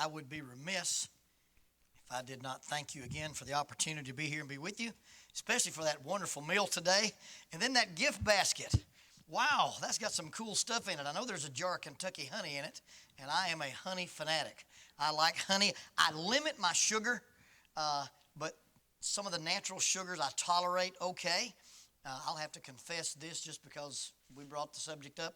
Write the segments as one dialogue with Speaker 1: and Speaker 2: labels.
Speaker 1: I would be remiss if I did not thank you again for the opportunity to be here and be with you, especially for that wonderful meal today. And then that gift basket. Wow, that's got some cool stuff in it. I know there's a jar of Kentucky honey in it, and I am a honey fanatic. I like honey. I limit my sugar, but some of the natural sugars I tolerate okay. I'll have to confess this just because we brought the subject up.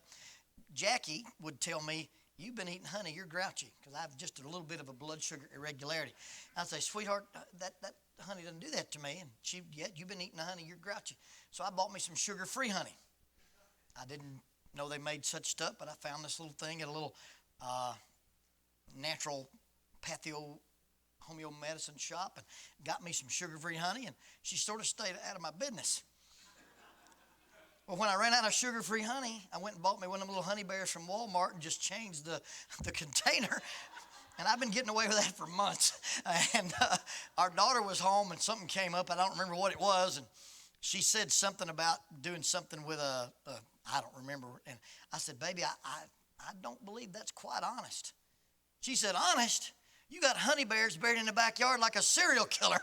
Speaker 1: Jackie would tell me, "You've been eating honey, you're grouchy," because I have just a little bit of a blood sugar irregularity. I'd say, "Sweetheart, that honey doesn't do that to me." And you've been eating the honey, you're grouchy. So I bought me some sugar-free honey. I didn't know they made such stuff, but I found this little thing at a little natural homeo medicine shop and got me some sugar-free honey, and she sort of stayed out of my business. Well, when I ran out of sugar-free honey, I went and bought me one of them little honey bears from Walmart and just changed the container. And I've been getting away with that for months. And our daughter was home and something came up. I don't remember what it was. And she said something about doing something with I don't remember. And I said, "Baby, I don't believe that's quite honest." She said, "Honest? You got honey bears buried in the backyard like a serial killer."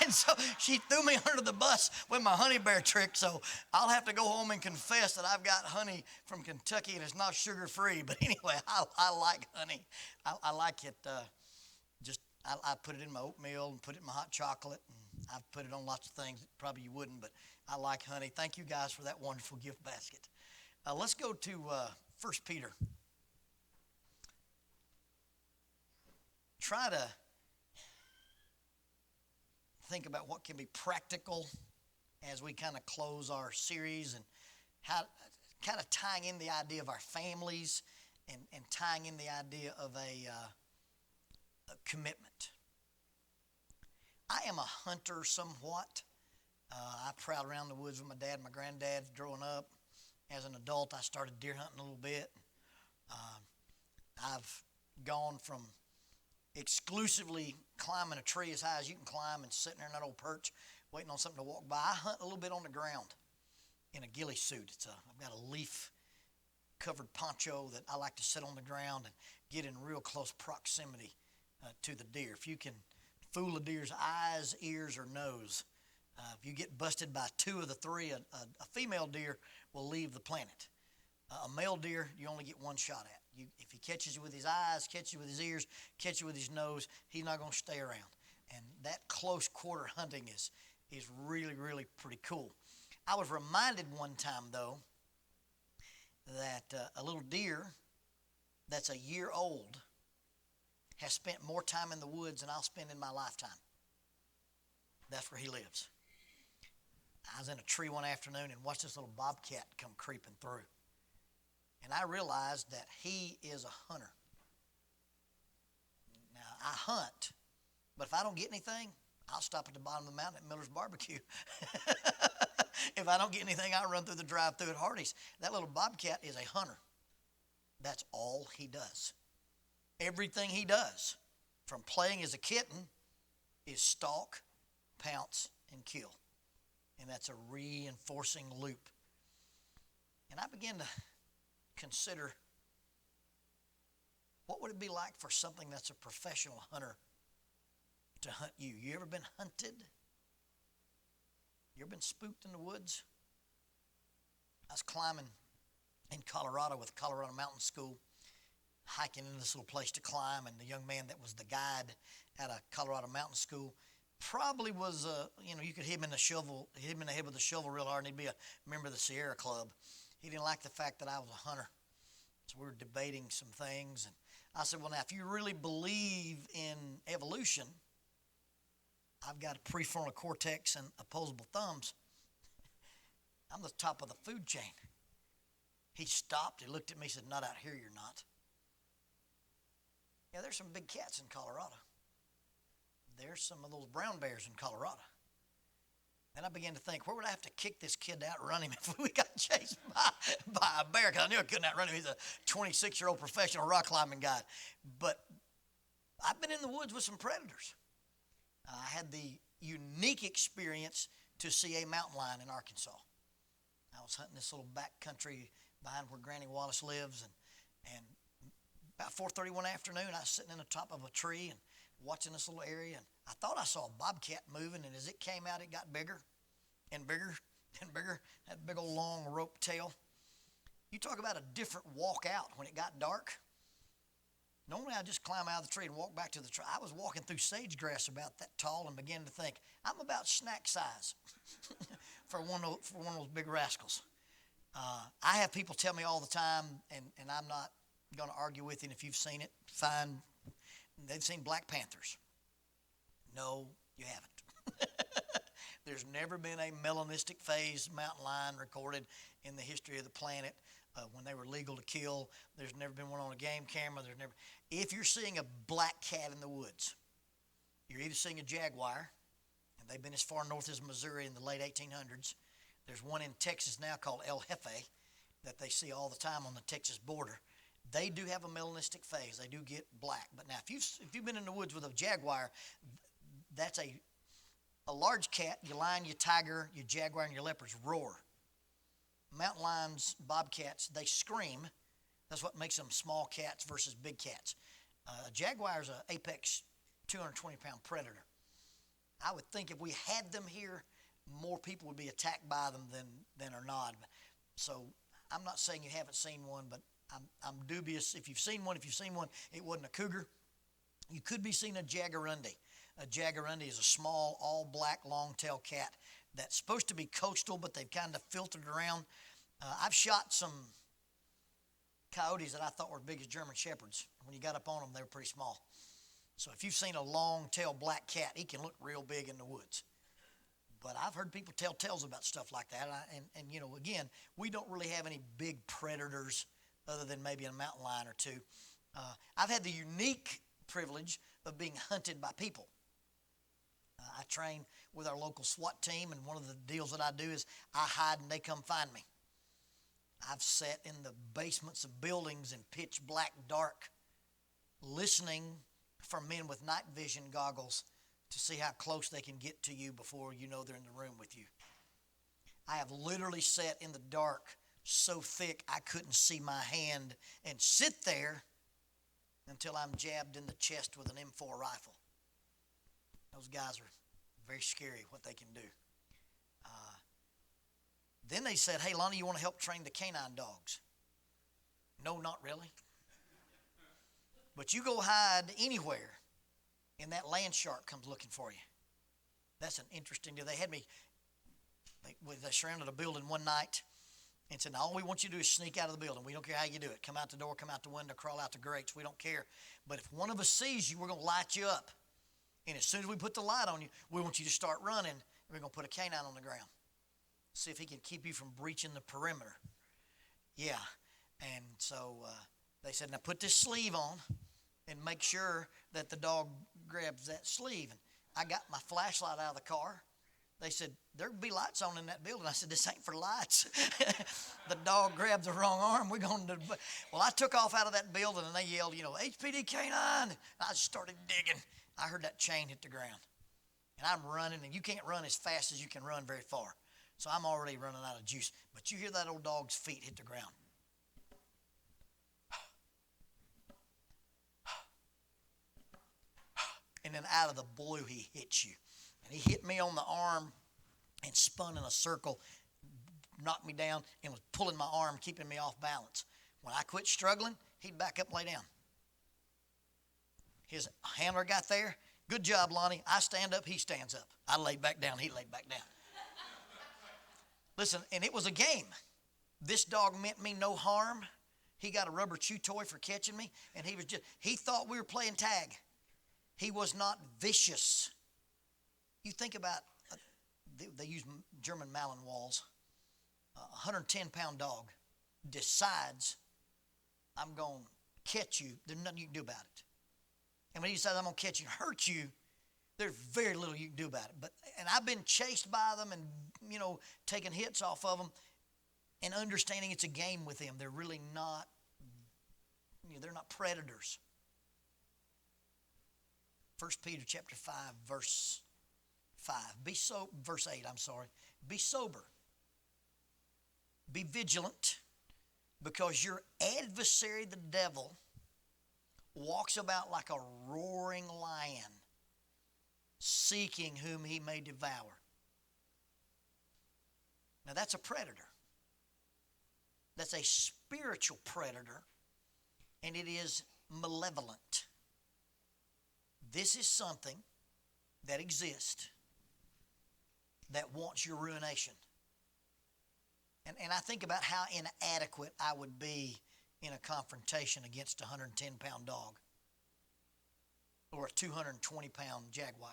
Speaker 1: And so she threw me under the bus with my honey bear trick. So I'll have to go home and confess that I've got honey from Kentucky and it's not sugar-free. But anyway, I like honey. I like it. I put it in my oatmeal and put it in my hot chocolate. And I've put it on lots of things that probably you wouldn't, but I like honey. Thank you guys for that wonderful gift basket. Let's go to 1 Peter. Try to think about what can be practical as we kind of close our series, and how kind of tying in the idea of our families and tying in the idea of a commitment. I am a hunter somewhat. I prowled around the woods with my dad and my granddad growing up. As an adult, I started deer hunting a little bit. I've gone from exclusively climbing a tree as high as you can climb and sitting there in that old perch waiting on something to walk by. I hunt a little bit on the ground in a ghillie suit. I've got a leaf covered poncho that I like to sit on the ground and get in real close proximity to the deer. If you can fool a deer's eyes, ears, or nose, if you get busted by two of the three, a female deer will leave the planet. A male deer, you only get one shot at. If he catches you with his eyes, catches you with his ears, catches you with his nose, he's not going to stay around. And that close quarter hunting is really, really pretty cool. I was reminded one time, though, that a little deer that's a year old has spent more time in the woods than I'll spend in my lifetime. That's where he lives. I was in a tree one afternoon and watched this little bobcat come creeping through. And I realized that he is a hunter. Now, I hunt, but if I don't get anything, I'll stop at the bottom of the mountain at Miller's Barbecue. If I don't get anything, I'll run through the drive-thru at Hardee's. That little bobcat is a hunter. That's all he does. Everything he does, from playing as a kitten, is stalk, pounce, and kill. And that's a reinforcing loop. And I began to consider, what would it be like for something that's a professional hunter to hunt you? You ever been hunted? You ever been spooked in the woods? I was climbing in Colorado with Colorado Mountain School, hiking into this little place to climb, and the young man that was the guide at a Colorado Mountain School probably was, you could hit him in the head with a shovel real hard, and he'd be a member of the Sierra Club. He didn't like the fact that I was a hunter. So we were debating some things. And I said, "Well, now, if you really believe in evolution, I've got a prefrontal cortex and opposable thumbs. I'm the top of the food chain." He stopped. He looked at me and said, "Not out here, you're not." Yeah, there's some big cats in Colorado. There's some of those brown bears in Colorado. And I began to think, where would I have to kick this kid to outrun him if we got chased by a bear? Because I knew I couldn't outrun him. He's a 26-year-old professional rock climbing guy. But I've been in the woods with some predators. I had the unique experience to see a mountain lion in Arkansas. I was hunting this little back country behind where Granny Wallace lives, and About 4:30 one afternoon, I was sitting in the top of a tree and watching this little area, and I thought I saw a bobcat moving, and as it came out, it got bigger and bigger and bigger, that big old long rope tail. You talk about a different walk out when it got dark. Normally I just climb out of the tree and walk back to the tree. I was walking through sage grass about that tall and began to think, I'm about snack size for one of those big rascals. I have people tell me all the time, and I'm not going to argue with you, and if you've seen it, fine. They've seen Black Panthers. No, you haven't. There's never been a melanistic phase mountain lion recorded in the history of the planet when they were legal to kill. There's never been one on a game camera. If you're seeing a black cat in the woods, you're either seeing a jaguar, and they've been as far north as Missouri in the late 1800s. There's one in Texas now called El Jefe that they see all the time on the Texas border. They do have a melanistic phase. They do get black. But now, if you've been in the woods with a jaguar, that's a large cat. Your lion, your tiger, your jaguar, and your leopards roar. Mountain lions, bobcats, they scream. That's what makes them small cats versus big cats. A jaguar is an apex 220-pound predator. I would think if we had them here, more people would be attacked by them than are not. So I'm not saying you haven't seen one, but I'm dubious. If you've seen one, it wasn't a cougar. You could be seeing a jaguarundi. A jaguarundi is a small, all-black, long-tailed cat that's supposed to be coastal, but they've kind of filtered around. I've shot some coyotes that I thought were big as German shepherds. When you got up on them, they were pretty small. So if you've seen a long-tailed black cat, he can look real big in the woods. But I've heard people tell tales about stuff like that. And you know, again, we don't really have any big predators other than maybe a mountain lion or two. I've had the unique privilege of being hunted by people. I train with our local SWAT team, and one of the deals that I do is I hide and they come find me. I've sat in the basements of buildings in pitch black dark, listening for men with night vision goggles to see how close they can get to you before you know they're in the room with you. I have literally sat in the dark so thick I couldn't see my hand and sit there until I'm jabbed in the chest with an M4 rifle. Those guys are very scary, what they can do. Then they said, hey, Lonnie, you want to help train the canine dogs? No, not really. But you go hide anywhere, and that land shark comes looking for you. That's an interesting deal. They surrounded a building one night and said, all we want you to do is sneak out of the building. We don't care how you do it. Come out the door, come out the window, crawl out the grates. We don't care. But if one of us sees you, we're going to light you up. And as soon as we put the light on you, we want you to start running. And we're going to put a canine on the ground. See if he can keep you from breaching the perimeter. Yeah. And so they said, now put this sleeve on and make sure that the dog grabs that sleeve. And I got my flashlight out of the car. They said, there'll be lights on in that building. I said, this ain't for lights. The dog grabbed the wrong arm. We're going to. Well, I took off out of that building, and they yelled, HPD canine. I started digging. I heard that chain hit the ground. And I'm running, and you can't run as fast as you can run very far. So I'm already running out of juice. But you hear that old dog's feet hit the ground. And then out of the blue, he hits you. And he hit me on the arm and spun in a circle, knocked me down, and was pulling my arm, keeping me off balance. When I quit struggling, he'd back up and lay down. His handler got there. Good job, Lonnie. I stand up, he stands up. I laid back down, he laid back down. Listen, and it was a game. This dog meant me no harm. He got a rubber chew toy for catching me, and he thought we were playing tag. He was not vicious. You think about, they use German Malinois. A 110-pound dog decides, I'm going to catch you. There's nothing you can do about it. And when he decides I'm going to catch you and hurt you, there's very little you can do about it. And I've been chased by them and, taking hits off of them and understanding it's a game with them. They're really not, they're not predators. 1 Peter chapter 5, verse 5. Verse 8, I'm sorry. Be sober. Be vigilant, because your adversary, the devil, walks about like a roaring lion, seeking whom he may devour. Now that's a predator. That's a spiritual predator, and it is malevolent. This is something that exists that wants your ruination. And I think about how inadequate I would be in a confrontation against a 110-pound dog or a 220-pound jaguar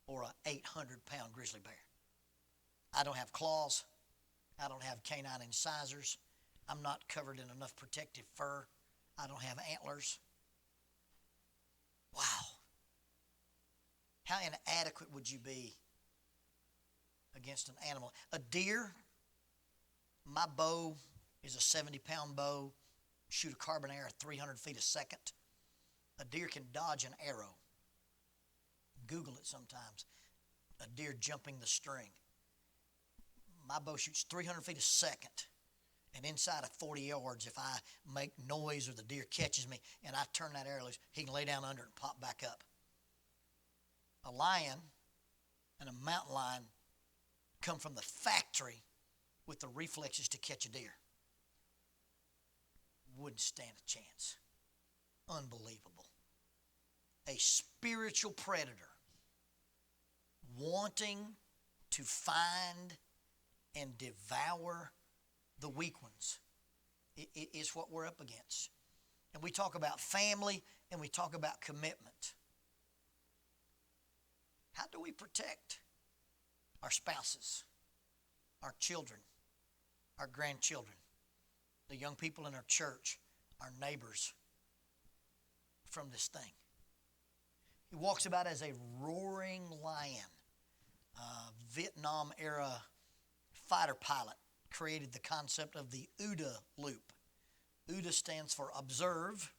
Speaker 1: or a 800-pound grizzly bear. I don't have claws. I don't have canine incisors. I'm not covered in enough protective fur. I don't have antlers. Wow. How inadequate would you be against an animal? A deer, my bow is a 70-pound bow, shoot a carbon arrow 300 feet a second. A deer can dodge an arrow. Google it sometimes. A deer jumping the string. My bow shoots 300 feet a second. And inside of 40 yards, if I make noise or the deer catches me and I turn that arrow loose, he can lay down under it and pop back up. A lion and a mountain lion come from the factory with the reflexes to catch a deer. Wouldn't stand a chance. Unbelievable. A spiritual predator wanting to find and devour the weak ones. It's what we're up against. And we talk about family and we talk about commitment. How do we protect our spouses, our children, our grandchildren, the young people in our church, our neighbors from this thing? He walks about as a roaring lion. Vietnam era fighter pilot created the concept of the OODA loop. OODA stands for observe,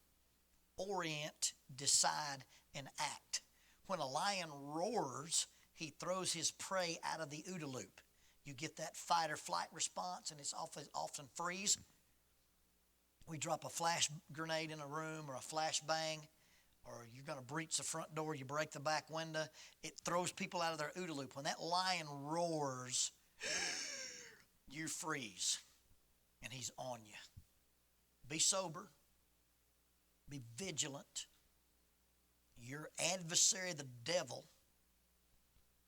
Speaker 1: orient, decide, and act. When a lion roars, he throws his prey out of the OODA loop. You get that fight or flight response, and it's often freeze. We drop a flash grenade in a room or a flash bang, or you're going to breach the front door, you break the back window. It throws people out of their OODA loop. When that lion roars, you freeze, and he's on you. Be sober. Be vigilant. Your adversary, the devil,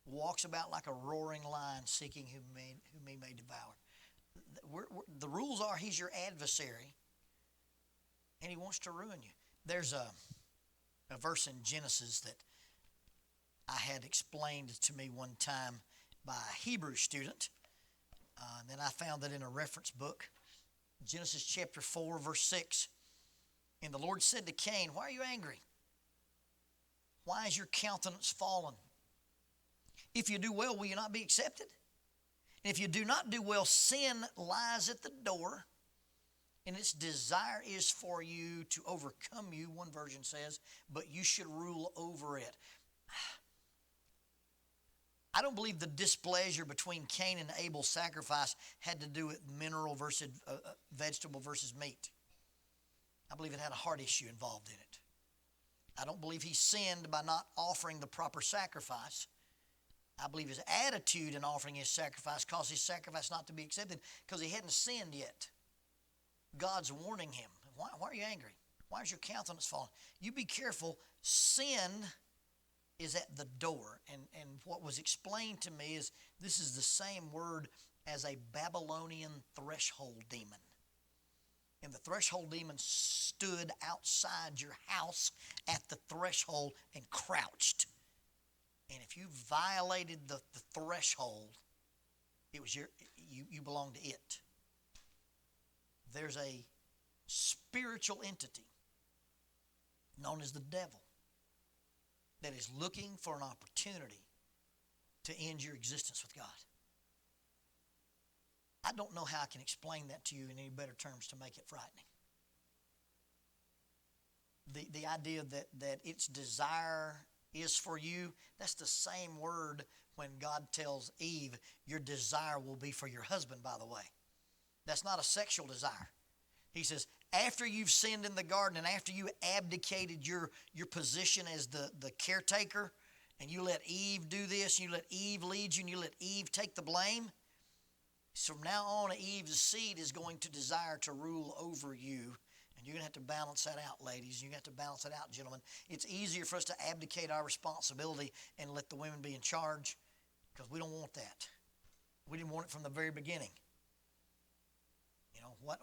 Speaker 1: walks about like a roaring lion seeking whom he may devour. The rules are he's your adversary, and he wants to ruin you. There's a verse in Genesis that I had explained to me one time by a Hebrew student. And then I found that in a reference book, Genesis chapter 4, verse 6. And the Lord said to Cain, "Why are you angry? Why is your countenance fallen? If you do well, will you not be accepted? And if you do not do well, sin lies at the door, and its desire is for you to overcome you," one version says, "but you should rule over it." I don't believe the displeasure between Cain and Abel's sacrifice had to do with mineral versus vegetable versus meat. I believe it had a heart issue involved in it. I don't believe he sinned by not offering the proper sacrifice. I believe his attitude in offering his sacrifice caused his sacrifice not to be accepted because he hadn't sinned yet. God's warning him. Why are you angry? Why is your countenance falling? You be careful. Sin is at the door. And what was explained to me is this is the same word as a Babylonian threshold demon. And the threshold demon stood outside your house at the threshold and crouched. And if you violated the threshold, it was you belonged to it. There's a spiritual entity known as the devil that is looking for an opportunity to end your existence with God. I don't know how I can explain that to you in any better terms to make it frightening. The idea that its desire is for you, that's the same word when God tells Eve, your desire will be for your husband, by the way. That's not a sexual desire. He says, after you've sinned in the garden and after you abdicated your position as the caretaker, and you let Eve do this, you let Eve lead you, and you let Eve take the blame, so from now on, Eve's seed is going to desire to rule over you. And you're going to have to balance that out, ladies. You're going to have to balance that out, gentlemen. It's easier for us to abdicate our responsibility and let the women be in charge because we don't want that. We didn't want it from the very beginning. You know,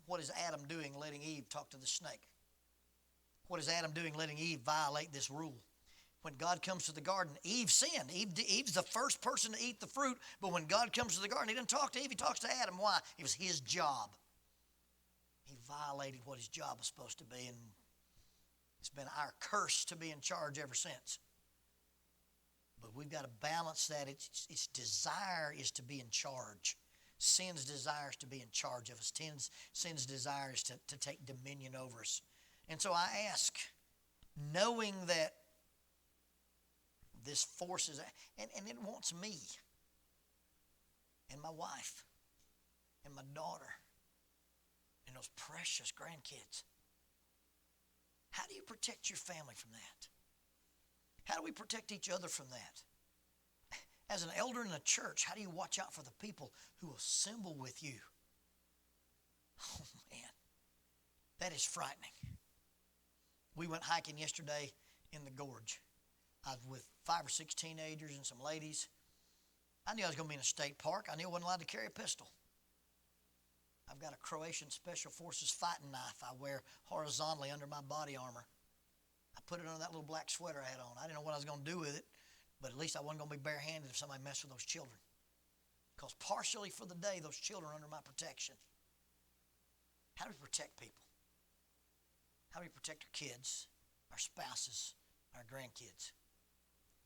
Speaker 1: what is Adam doing letting Eve talk to the snake? What is Adam doing letting Eve violate this rule? When God comes to the garden, Eve sinned. Eve's the first person to eat the fruit, but when God comes to the garden, he doesn't talk to Eve, he talks to Adam. Why? It was his job. He violated what his job was supposed to be, and it's been our curse to be in charge ever since. But we've got to balance that. Its desire is to be in charge. Sin's desire is to be in charge of us. Sin's desire is to take dominion over us. And so I ask, knowing that this force is, and it wants me, and my wife, and my daughter, and those precious grandkids. How do you protect your family from that? How do we protect each other from that? As an elder in a church, how do you watch out for the people who assemble with you? Oh, man, that is frightening. We went hiking yesterday in the gorge. I was with 5 or 6 teenagers and some ladies. I knew I was going to be in a state park. I knew I wasn't allowed to carry a pistol. I've got a Croatian Special Forces fighting knife I wear horizontally under my body armor. I put it under that little black sweater I had on. I didn't know what I was going to do with it, but at least I wasn't going to be barehanded if somebody messed with those children. Because partially for the day, those children are under my protection. How do we protect people? How do we protect our kids, our spouses, our grandkids?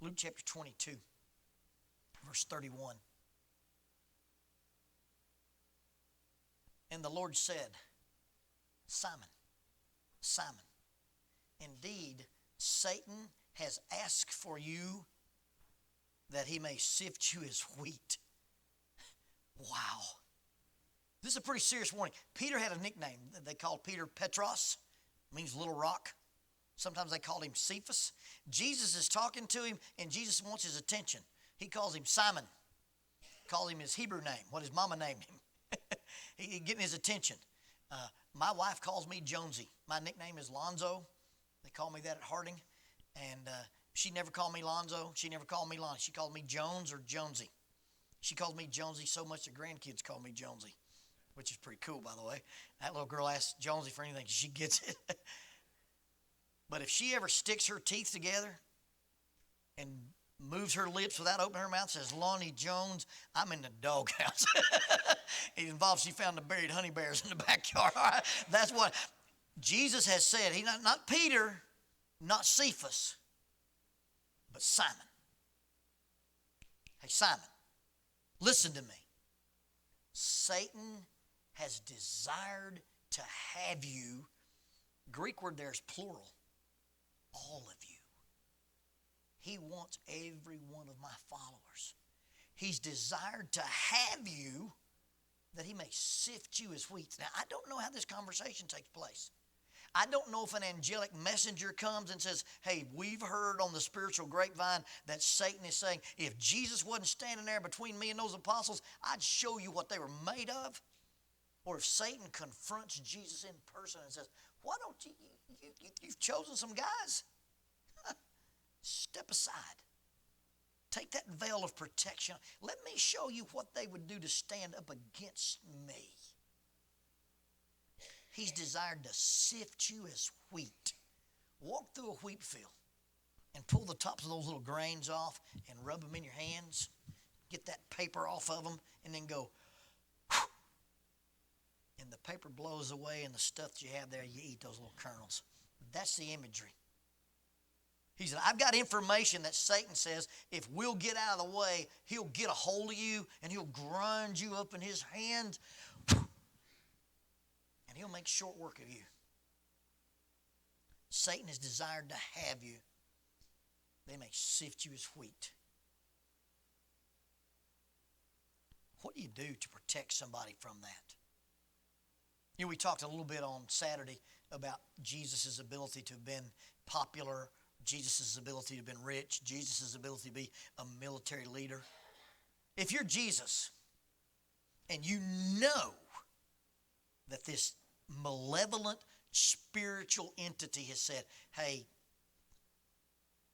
Speaker 1: Luke chapter 22, verse 31. And the Lord said, Simon, Simon, indeed Satan has asked for you that he may sift you as wheat. Wow. This is a pretty serious warning. Peter had a nickname. They called Peter Petros. It means little rock. Sometimes they called him Cephas. Jesus is talking to him, and Jesus wants his attention. He calls him Simon. Calls him his Hebrew name, what his mama named him. He getting his attention. My wife calls me Jonesy. My nickname is Lonzo. They call me that at Harding. And she never called me Lonzo. She never called me Lonnie. She called me Jones or Jonesy. She calls me Jonesy so much the grandkids call me Jonesy, which is pretty cool, by the way. That little girl asks Jonesy for anything. She gets it. But if she ever sticks her teeth together and moves her lips without opening her mouth, says, Lonnie Jones, I'm in the doghouse. It involves she found the buried honey bears in the backyard. All right? That's what Jesus has said. He not Peter, not Cephas, but Simon. Hey, Simon, listen to me. Satan has desired to have you. Greek word there is plural. All of you. He wants every one of my followers. He's desired to have you that he may sift you as wheat. Now, I don't know how this conversation takes place. I don't know if an angelic messenger comes and says, hey, we've heard on the spiritual grapevine that Satan is saying, if Jesus wasn't standing there between me and those apostles, I'd show you what they were made of. Or if Satan confronts Jesus in person and says, why don't you've chosen some guys? Step aside. Take that veil of protection. Let me show you what they would do to stand up against me. He's desired to sift you as wheat. Walk through a wheat field and pull the tops of those little grains off and rub them in your hands. Get that paper off of them and then go, whew, and the paper blows away and the stuff that you have there, you eat those little kernels. That's the imagery. He said, I've got information that Satan says if we'll get out of the way, he'll get a hold of you and he'll grind you up in his hands. And he'll make short work of you. Satan has desired to have you. They may sift you as wheat. What do you do to protect somebody from that? You know, we talked a little bit on Saturday about Jesus' ability to have been popular, Jesus' ability to have been rich, Jesus' ability to be a military leader. If you're Jesus and you know that this malevolent spiritual entity has said, hey,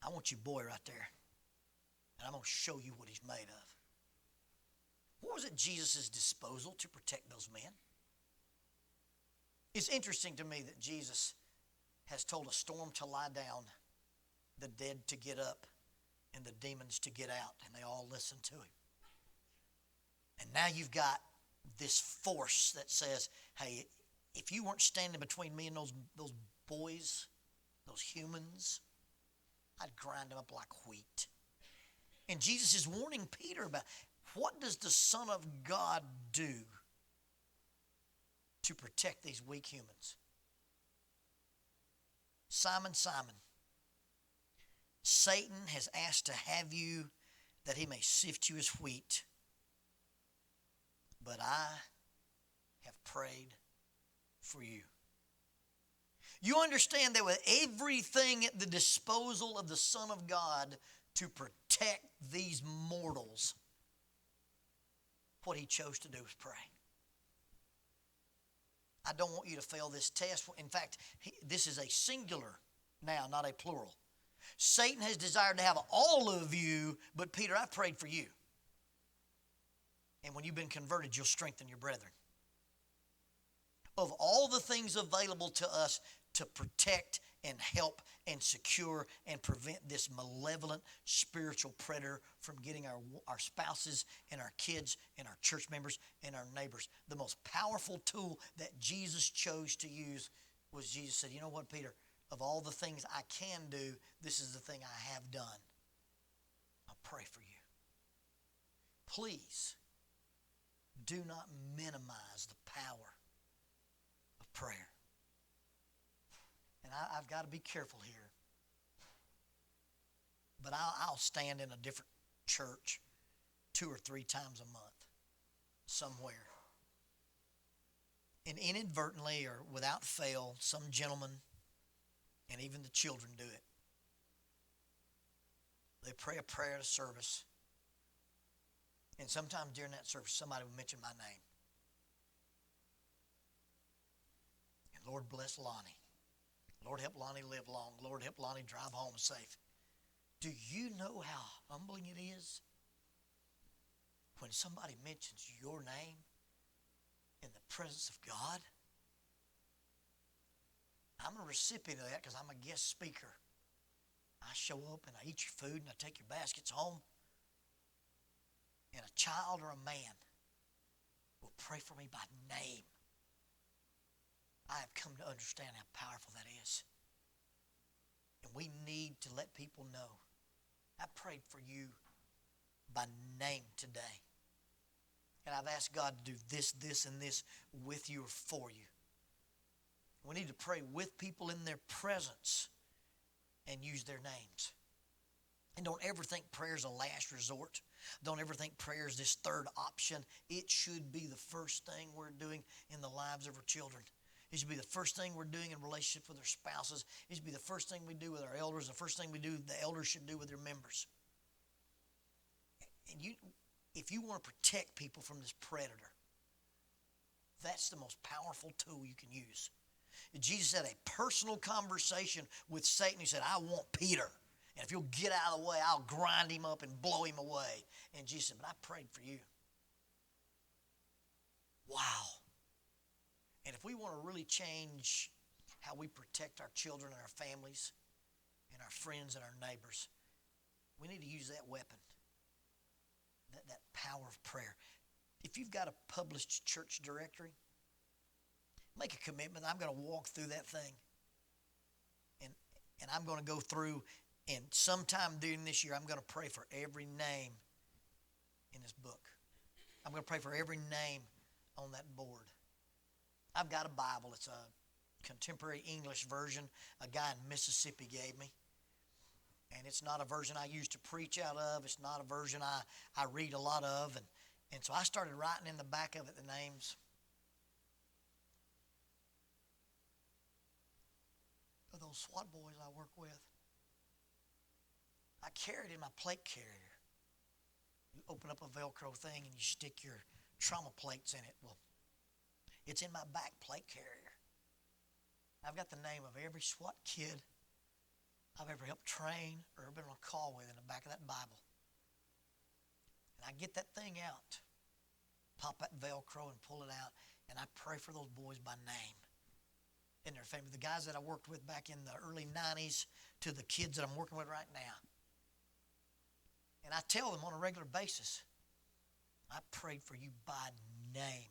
Speaker 1: I want your boy right there, and I'm going to show you what he's made of. What was at Jesus' disposal to protect those men? It's interesting to me that Jesus has told a storm to lie down, the dead to get up, and the demons to get out, and they all listen to him. And now you've got this force that says, hey, if you weren't standing between me and those boys, those humans, I'd grind them up like wheat. And Jesus is warning Peter about, what does the Son of God do to protect these weak humans? Simon, Simon, Satan has asked to have you that he may sift you as wheat. But I have prayed for you. You understand that with everything at the disposal of the Son of God to protect these mortals, what he chose to do was pray. I don't want you to fail this test. In fact, this is a singular now, not a plural. Satan has desired to have all of you, but Peter, I've prayed for you. And when you've been converted, you'll strengthen your brethren. Of all the things available to us to protect and help and secure and prevent this malevolent spiritual predator from getting our spouses and our kids and our church members and our neighbors, the most powerful tool that Jesus chose to use was Jesus said, you know what, Peter, of all the things I can do, this is the thing I have done. I'll pray for you. Please do not minimize the power of prayer. And I've got to be careful here. But I'll stand in a different church 2 or 3 times a month somewhere. And inadvertently or without fail, some gentlemen and even the children do it. They pray a prayer at a service. And sometimes during that service, somebody will mention my name. And Lord bless Lonnie. Lord help Lonnie live long. Lord help Lonnie drive home safe. Do you know how humbling it is when somebody mentions your name in the presence of God? I'm a recipient of that because I'm a guest speaker. I show up and I eat your food and I take your baskets home. And a child or a man will pray for me by name. I have come to understand how powerful that is. And we need to let people know. I prayed for you by name today. And I've asked God to do this, this, and this with you or for you. We need to pray with people in their presence and use their names. And don't ever think prayer is a last resort. Don't ever think prayer is this third option. It should be the first thing we're doing in the lives of our children. It should be the first thing we're doing in relationship with our spouses. It should be the first thing we do with our elders. The first thing the elders should do with their members. And if you want to protect people from this predator, that's the most powerful tool you can use. Jesus had a personal conversation with Satan. He said, I want Peter. And if you'll get out of the way, I'll grind him up and blow him away. And Jesus said, but I prayed for you. Wow. And if we want to really change how we protect our children and our families and our friends and our neighbors, we need to use that weapon, that power of prayer. If you've got a published church directory, make a commitment. I'm going to walk through that thing. And I'm going to go through, and sometime during this year, I'm going to pray for every name in this book. I'm going to pray for every name on that board. I've got a Bible. It's a contemporary English version a guy in Mississippi gave me. And it's not a version I used to preach out of. It's not a version I read a lot of. And so I started writing in the back of it the names those SWAT boys I work with. I carried in my plate carrier. You open up a Velcro thing and you stick your trauma plates in it. Well, it's in my back plate carrier. I've got the name of every SWAT kid I've ever helped train or been on a call with in the back of that Bible. And I get that thing out, pop that Velcro and pull it out, and I pray for those boys by name and their family. The guys that I worked with back in the early 90s to the kids that I'm working with right now. And I tell them on a regular basis, I prayed for you by name.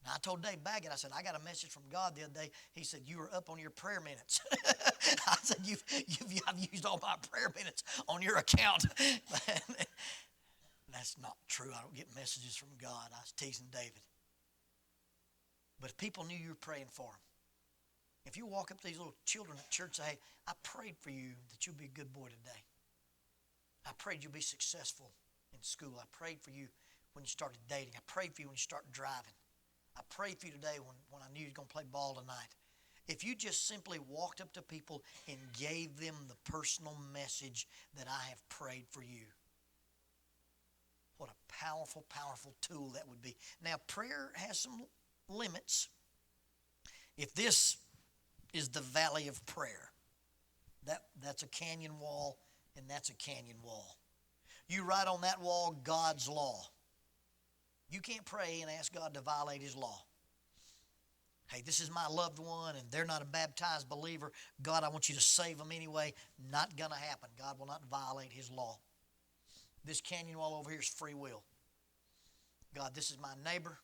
Speaker 1: Now, I told Dave Baggett, I said, I got a message from God the other day. He said, you were up on your prayer minutes. I said, I've used all my prayer minutes on your account. That's not true. I don't get messages from God. I was teasing David. But if people knew you were praying for them, if you walk up to these little children at church and say, hey, I prayed for you that you'll be a good boy today. I prayed you'll be successful in school. I prayed for you when you started dating. I prayed for you when you started driving. I prayed for you today when I knew you were going to play ball tonight. If you just simply walked up to people and gave them the personal message that I have prayed for you, what a powerful, powerful tool that would be. Now, prayer has some limits. If this is the valley of prayer, that's a canyon wall, and that's a canyon wall. You write on that wall God's law. You can't pray and ask God to violate his law. Hey, this is my loved one, and they're not a baptized believer. God, I want you to save them anyway. Not going to happen. God will not violate his law. This canyon wall over here is free will. God, this is my neighbor.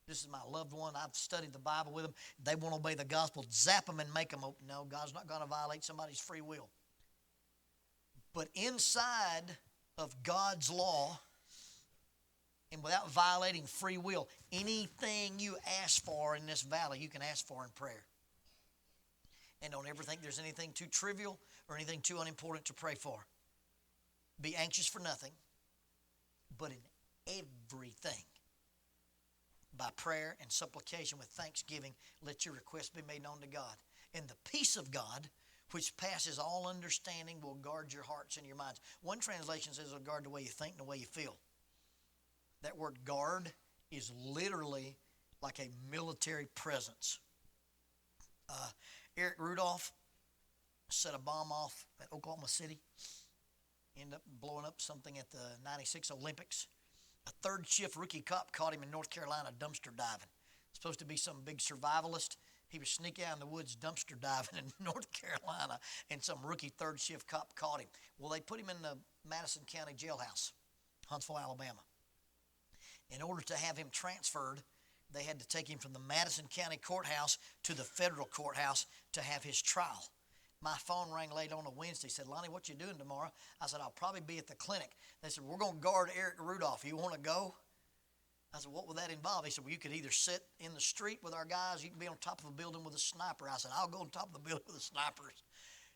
Speaker 1: This is my loved one. I've studied the Bible with them. They won't obey the gospel. Zap them and make them open. No, God's not going to violate somebody's free will. But inside of God's law, and without violating free will, anything you ask for in this valley, you can ask for in prayer. And don't ever think there's anything too trivial or anything too unimportant to pray for. Be anxious for nothing, but in everything, by prayer and supplication with thanksgiving, let your requests be made known to God. And the peace of God, which passes all understanding, will guard your hearts and your minds. One translation says it'll guard the way you think and the way you feel. That word guard is literally like a military presence. Eric Rudolph set a bomb off at Oklahoma City. Ended up blowing up something at the 96 Olympics. A third shift rookie cop caught him in North Carolina dumpster diving. Supposed to be some big survivalist. He was sneaking out in the woods dumpster diving in North Carolina, and some rookie third shift cop caught him. Well, they put him in the Madison County jailhouse, Huntsville, Alabama. In order to have him transferred, they had to take him from the Madison County courthouse to the federal courthouse to have his trial. My phone rang late on a Wednesday. Said, Lonnie, what you doing tomorrow? I said, I'll probably be at the clinic. They said, we're going to guard Eric Rudolph. You want to go? I said, what will that involve? He said, well, you could either sit in the street with our guys. You can be on top of a building with a sniper. I said, I'll go on top of the building with the snipers.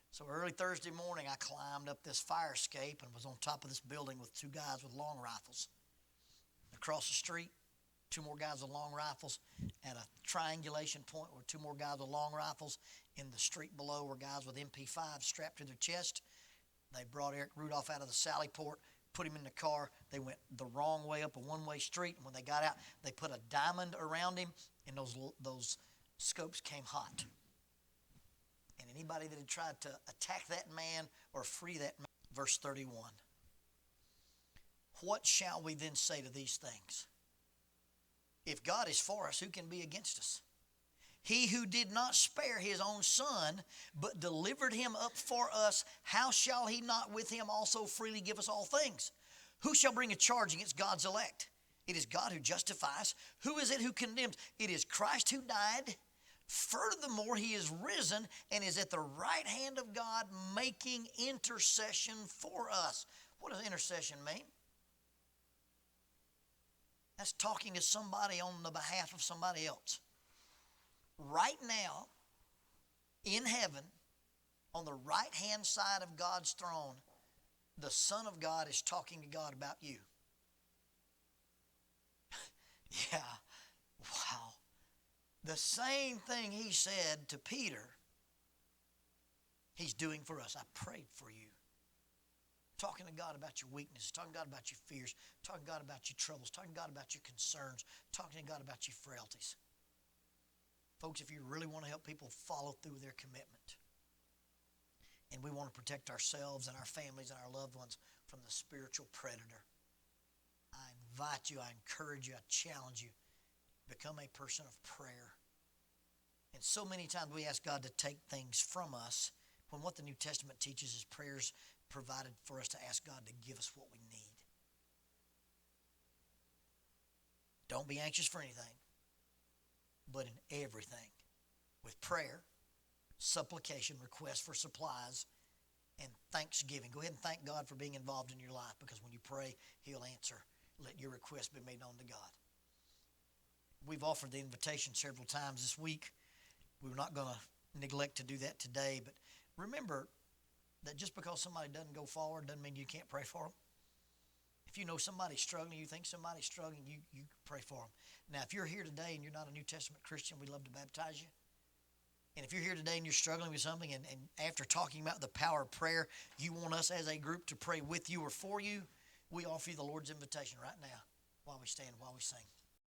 Speaker 1: So early Thursday morning, I climbed up this fire escape and was on top of this building with two guys with long rifles. Across the street, two more guys with long rifles. At a triangulation point were two more guys with long rifles. In the street below were guys with MP5s strapped to their chest. They brought Eric Rudolph out of the Sally Port, put him in the car. They went the wrong way up a one-way street, and when they got out, they put a diamond around him, and those scopes came hot. And anybody that had tried to attack that man or free that man, verse 31. What shall we then say to these things? If God is for us, who can be against us? He who did not spare his own son, but delivered him up for us, how shall he not with him also freely give us all things? Who shall bring a charge against God's elect? It is God who justifies. Who is it who condemns? It is Christ who died. Furthermore, he is risen and is at the right hand of God, making intercession for us. What does intercession mean? That's talking to somebody on the behalf of somebody else. Right now, in heaven, on the right-hand side of God's throne, the Son of God is talking to God about you. Yeah, wow. The same thing he said to Peter He's doing for us. I prayed for you. Talking to God about your weaknesses, talking to God about your fears, talking to God about your troubles, talking to God about your concerns, talking to God about your frailties. Folks, if you really want to help people follow through their commitment, and we want to protect ourselves and our families and our loved ones from the spiritual predator, I invite you, I encourage you, I challenge you, become a person of prayer. And so many times we ask God to take things from us when what the New Testament teaches is prayers provided for us to ask God to give us what we need. Don't be anxious for anything, but in everything, with prayer, supplication, request for supplies, and thanksgiving. Go ahead and thank God for being involved in your life, because when you pray, He'll answer. Let your request be made known to God. We've offered the invitation several times this week. We're not going to neglect to do that today, but remember that just because somebody doesn't go forward doesn't mean you can't pray for them. If you know somebody's struggling, you think somebody's struggling, you pray for them. Now, if you're here today and you're not a New Testament Christian, we'd love to baptize you. And if you're here today and you're struggling with something, and after talking about the power of prayer, you want us as a group to pray with you or for you, we offer you the Lord's invitation right now while we stand, while we sing.